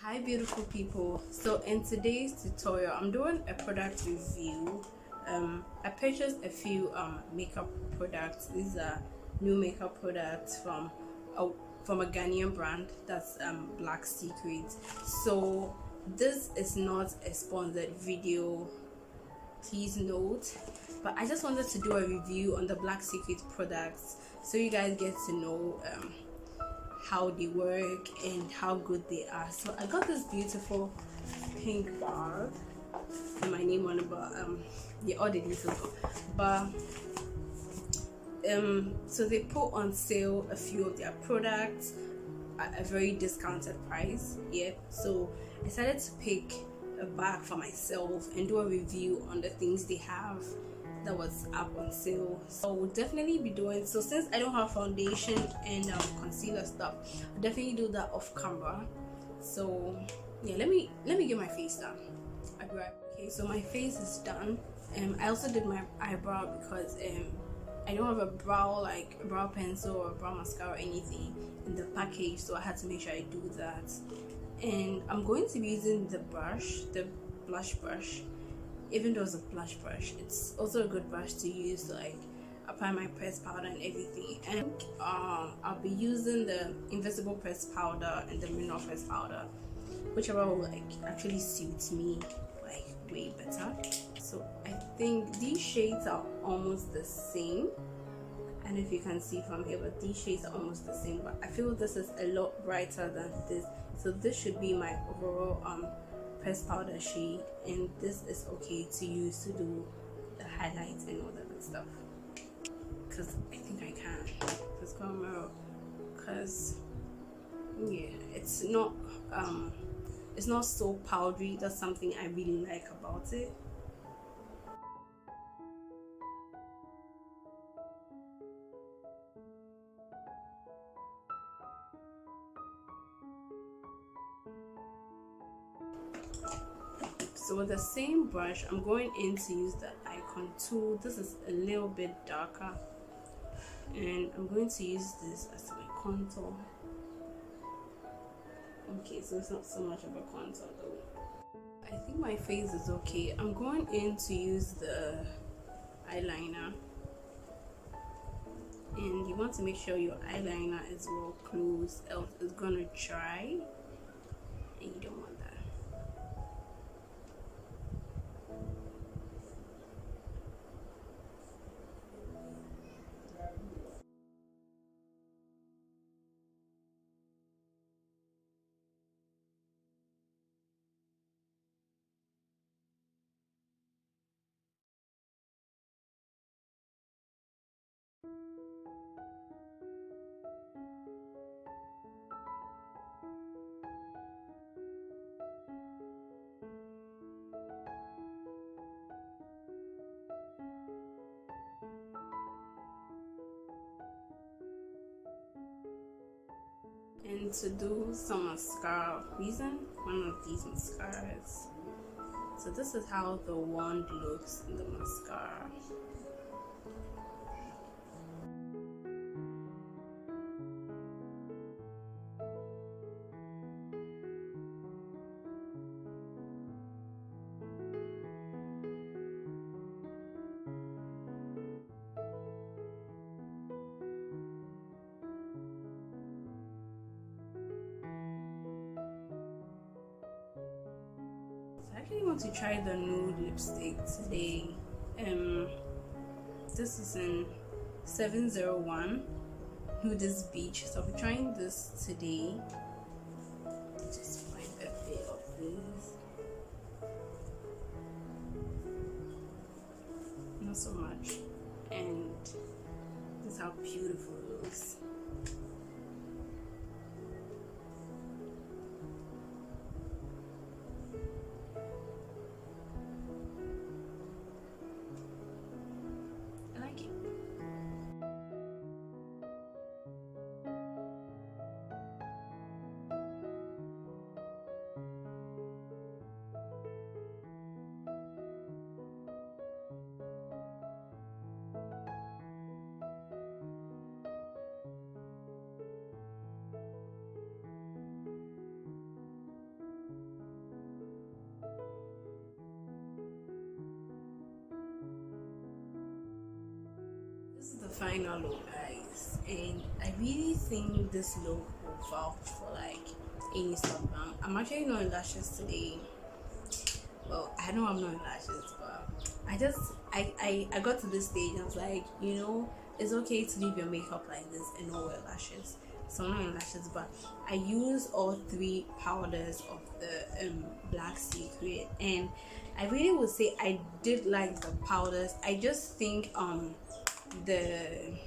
Hi beautiful people, so in today's tutorial I'm doing a product review. I purchased a few makeup products. These are new makeup products from a Ghanaian brand, that's Black Secret. So this is not a sponsored video, please note, but I just wanted to do a review on the Black Secret products so you guys get to know how they work and how good they are. So I got this beautiful pink bag and my name on it, but yeah, all the details. But so they put on sale a few of their products at a very discounted price. Yeah, so I decided to pick a bag for myself and do a review on the things they have that was up on sale. So we'll definitely be doing so. Since I don't have foundation and concealer stuff, I'll definitely do that off camera. So yeah, let me get my face done. Okay, so my face is done. I also did my eyebrow because I don't have a brow pencil or a brow mascara or anything in the package, so I had to make sure I do that. And I'm going to be using the blush brush. Even though it's a blush brush, it's also a good brush to use to like apply my pressed powder and everything. And I'll be using the invisible pressed powder and the mineral pressed powder, whichever will like actually suits me like way better. So I think these shades are almost the same. I don't know if you can see from here, but these shades are almost the same, but I feel this is a lot brighter than this. So this should be my overall pressed powder shade, and this is okay to use to do the highlights and all that good stuff, because I think I can this camera, because yeah, it's not so powdery. That's something I really like about it. So with the same brush, I'm going in to use the eye contour. This is a little bit darker, and I'm going to use this as my contour. Okay, so it's not so much of a contour though. I think my face is okay. I'm going in to use the eyeliner, and you want to make sure your eyeliner is well closed, else it's gonna dry, and you don't want that. And to do some mascara, using one of these mascaras. So this is how the wand looks in the mascara. I actually want to try the nude lipstick today. This is in 701 Nudist Beach, so I'll be trying this today. Just find a bit of this, not so much, and this is how beautiful it looks. the final look, guys, and I really think this look will vouch for like any sunburn. I'm actually not in lashes today. Well, I know I'm not in lashes, but I got to this stage and I was like, you know, it's okay to leave your makeup like this and not wear lashes. So I'm not in lashes, but I use all 3 powders of the Black Secret, and I really would say I did like the powders. I just think the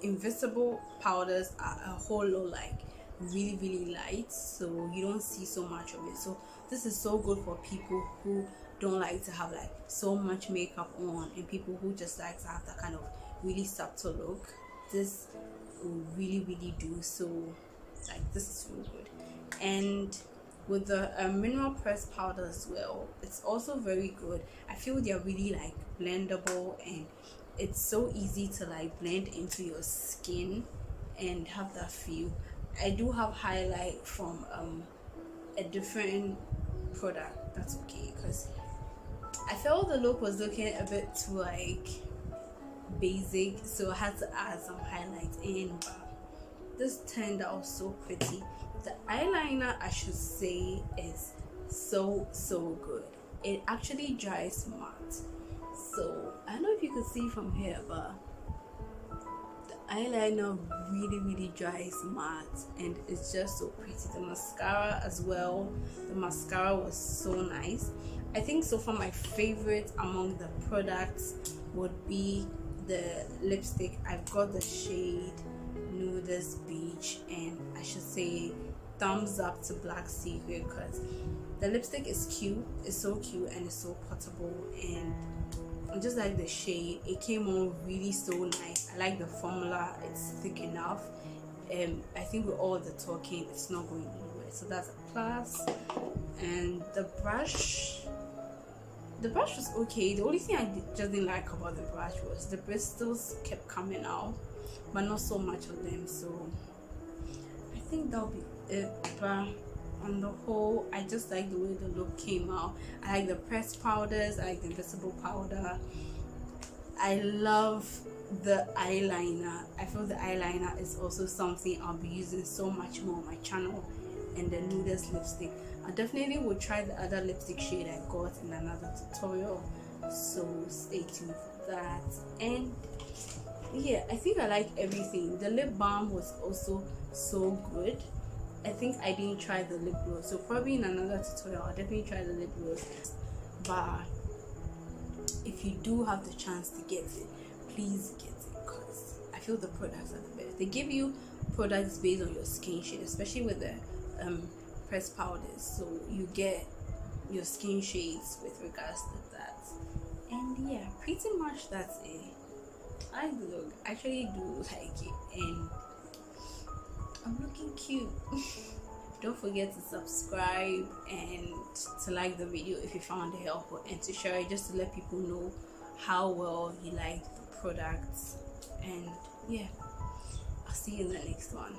invisible powders are a whole lot like really light, so you don't see so much of it. So this is so good for people who don't like to have like so much makeup on, and people who just like to have that kind of really subtle look. This will really do. So like this is really good. And with the mineral pressed powder as well, it's also very good. I feel they're really like blendable, and it's so easy to like blend into your skin and have that feel. I do have highlight from a different product. That's okay, because I felt the look was looking a bit too like basic, so I had to add some highlights in, but this turned out so pretty. The eyeliner, I should say, is so good. It actually dries matte, so I don't know if you can see from here, but the eyeliner really dries matte, and it's just so pretty. The mascara as well, the mascara was so nice. I think so far my favorite among the products would be the lipstick. I've got the shade Nudist Beach, and I should say thumbs up to Black Secret, because the lipstick is cute. It's so cute and it's so portable, and I just like the shade. It came on really so nice. I like the formula. It's thick enough, and I think with all the talking, it's not going anywhere, so that's a plus. And the brush was okay. The only thing I just didn't like about the brush was the bristles kept coming out, but not so much of them. So I think that'll be it. But on the whole, I just like the way the look came out. I like the pressed powders. I like the invisible powder. I love the eyeliner. I feel the eyeliner is also something I'll be using so much more on my channel. And the Nudist lipstick, I definitely will try the other lipstick shade I got in another tutorial, so stay tuned for that. And yeah, I think I like everything. The lip balm was also so good. I think I didn't try the lip gloss, so probably in another tutorial I'll definitely try the lip gloss. But if you do have the chance to get it, please get it, because I feel the products are the best. They give you products based on your skin shade, especially with the pressed powders, so you get your skin shades with regards to that. And yeah, pretty much that's it. I look, actually do like it, and I'm looking cute. Don't forget to subscribe and to like the video if you found it helpful, and to share it just to let people know how well you like the products. And yeah, I'll see you in the next one.